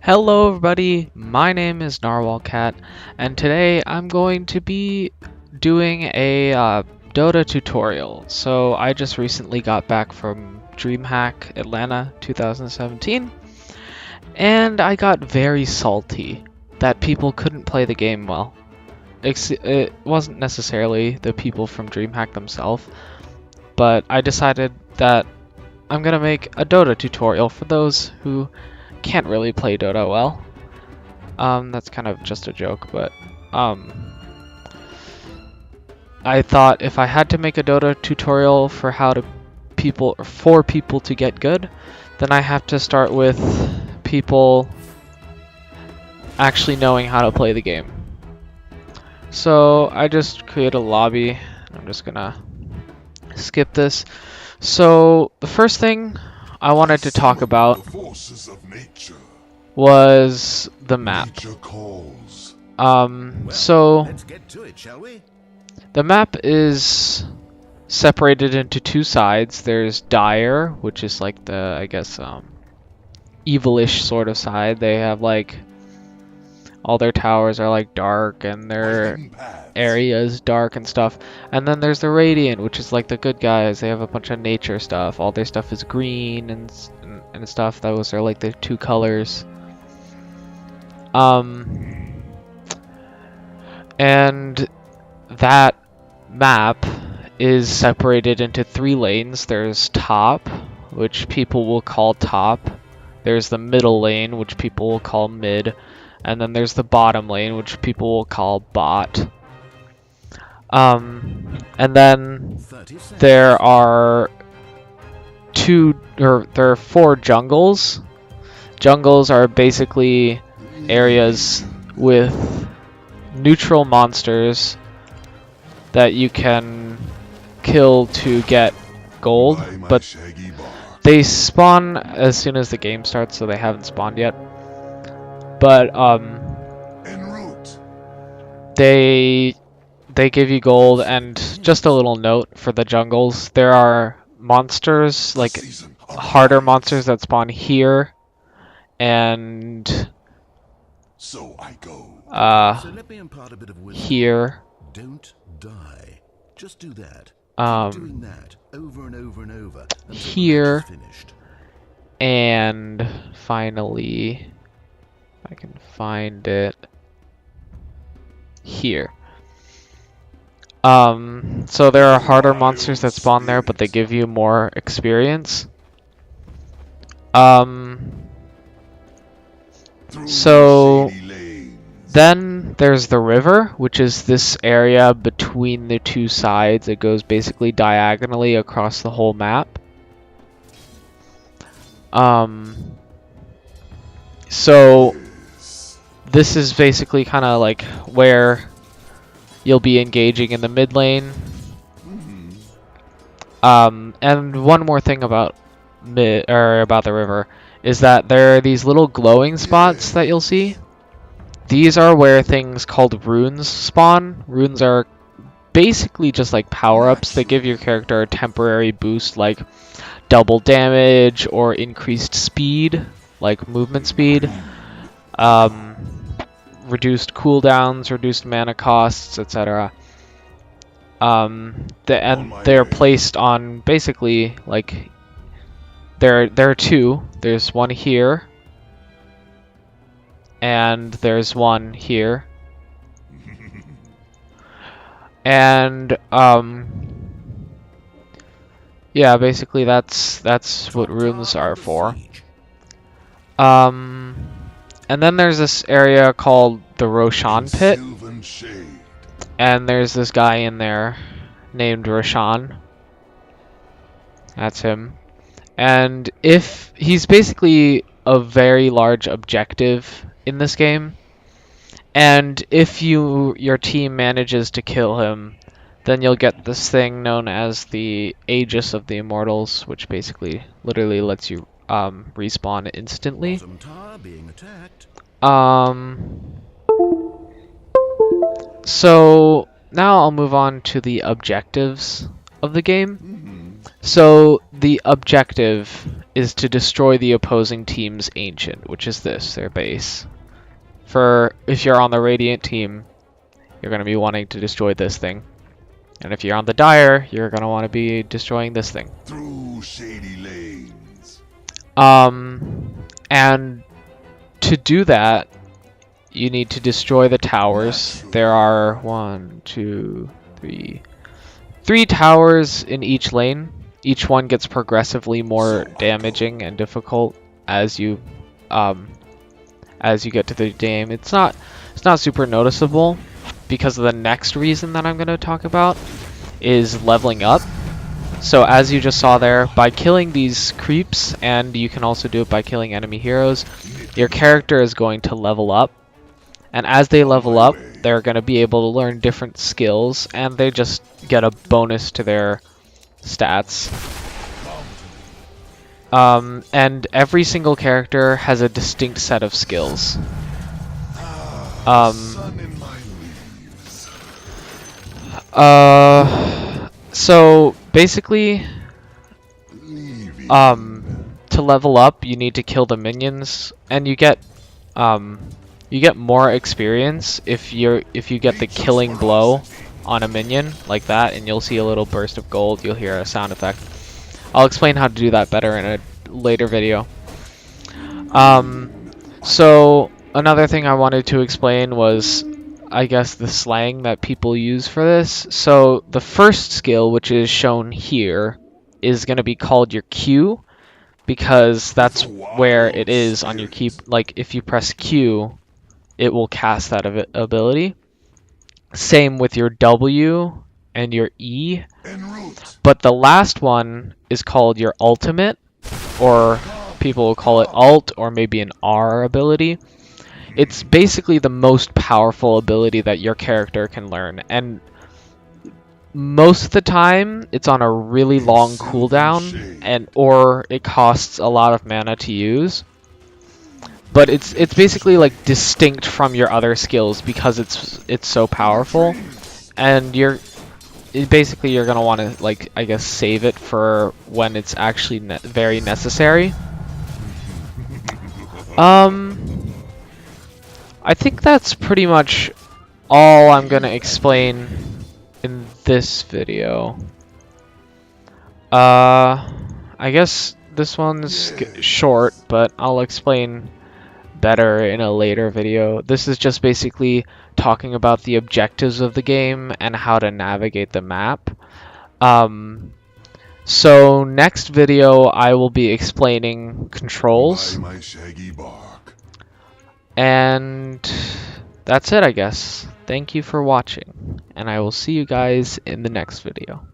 Hello everybody, my name is Narwhal Cat, and today I'm going to be doing a Dota tutorial. So I just recently got back from DreamHack Atlanta 2017, and I got very salty that people couldn't play the game well. It wasn't necessarily the people from DreamHack themselves, but I decided that I'm gonna make a Dota tutorial for those who can't really play Dota well. That's kind of just a joke, but I thought if I had to make a Dota tutorial for how to for people to get good, then I have to start with people actually knowing how to play the game. So I just create a lobby. I'm just gonna skip this. So the first thing I wanted to talk about was the map. So Let's get to it, shall we? the map is separated into two sides. There's Dire, which is like the, I guess, evilish sort of side. They have like all their towers are like dark and their area is dark and stuff. And then there's the Radiant, which is like the good guys. They have a bunch of nature stuff. All their stuff is green and stuff. Those are like the two colors. And that map is separated into three lanes. There's top, which people will call top. There's the middle lane, which people will call mid. And then there's the bottom lane, which people will call bot. And then there are four jungles. Jungles are basically areas with neutral monsters that you can kill to get gold, but they spawn as soon as the game starts, so they haven't spawned yet. But they give you gold. And just a little note for the jungles, there are monsters, like harder monsters that spawn here and here. Don't die. Just do that. Keep doing that over and over and over until here, the match is finished. and finally, if I can find it, here. So there are harder monsters that spawn there, but they give you more experience. So then there's the river, which is this area between the two sides. It goes basically diagonally across the whole map. So this is basically kind of like where you'll be engaging in the mid lane. And one more thing about about the river is that there are these little glowing spots that you'll see. These are where things called runes spawn. Runes are basically just like power-ups that give your character a temporary boost, like double damage or increased speed, like movement speed, reduced cooldowns, reduced mana costs, etc. And they're placed on basically like there are two. There's one here, and there's one here. And yeah, basically that's what runes are for. And then there's this area called the Roshan Pit, and there's this guy in there named Roshan. That's him. And if he's basically a very large objective in this game, and if your team manages to kill him, then you'll get this thing known as the Aegis of the Immortals, which basically literally lets you respawn instantly. So now I'll move on to the objectives of the game. So the objective is to destroy the opposing team's ancient, which is this, their base. For if you're on the Radiant team, you're going to be wanting to destroy this thing. And if you're on the Dire, you're going to want to be destroying this thing. Through shady lanes. And to do that, you need to destroy the towers. There are 3 towers in each lane. Each one gets progressively more damaging and difficult as you get to the game. It's not super noticeable because of the next reason that I'm going to talk about is leveling up. So as you just saw there, by killing these creeps, and you can also do it by killing enemy heroes, your character is going to level up. And as they level up, they're going to be able to learn different skills, and they just get a bonus to their stats. And every single character has a distinct set of skills. So basically, to level up, you need to kill the minions, and you get more experience if you get the killing blow on a minion like that, and you'll see a little burst of gold. You'll hear a sound effect. I'll explain how to do that better in a later video. So another thing I wanted to explain was, I guess, the slang that people use for this. So the first skill, which is shown here, is going to be called your Q, because that's where it is on your key. Like, if you press Q, it will cast that ability. Same with your W and your E. But the last one is called your ultimate, or people will call it alt, or maybe an R ability. It's basically the most powerful ability that your character can learn, and most of the time it's on a really long cooldown, or it costs a lot of mana to use. But it's basically like distinct from your other skills because it's so powerful, and you're gonna want to, like, I guess, save it for when it's actually very necessary. I think that's pretty much all I'm gonna explain in this video. I guess this one's short, but I'll explain better in a later video. This is just basically talking about the objectives of the game and how to navigate the map. So next video I will be explaining controls. And that's it, I guess. Thank you for watching, and I will see you guys in the next video.